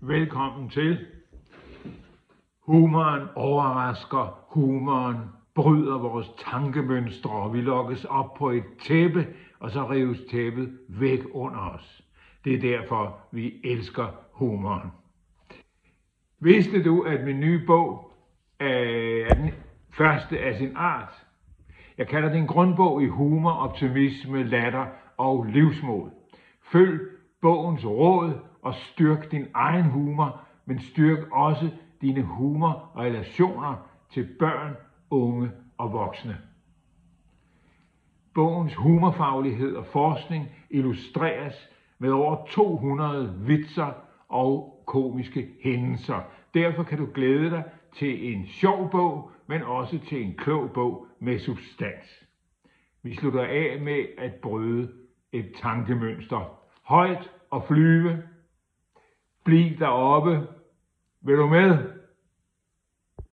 Velkommen til. Humoren overrasker, humoren bryder vores tankemønstre, og vi lokkes op på et tæppe, og så rives tæppet væk under os. Det er derfor, vi elsker humoren. Vidste du, at min nye bog er den første af sin art? Jeg kalder det en grundbog i humor, optimisme, latter og livsmod. Følg bogens råd og styrk din egen humor, men styrk også dine humorrelationer til børn, unge og voksne. Bogens humorfaglighed og forskning illustreres med over 200 vitser og komiske hændelser. Derfor kan du glæde dig til en sjov bog, men også til en klog bog med substans. Vi slutter af med at bryde et tankemønster. Højt og flyve. Bliv deroppe. Vil du med?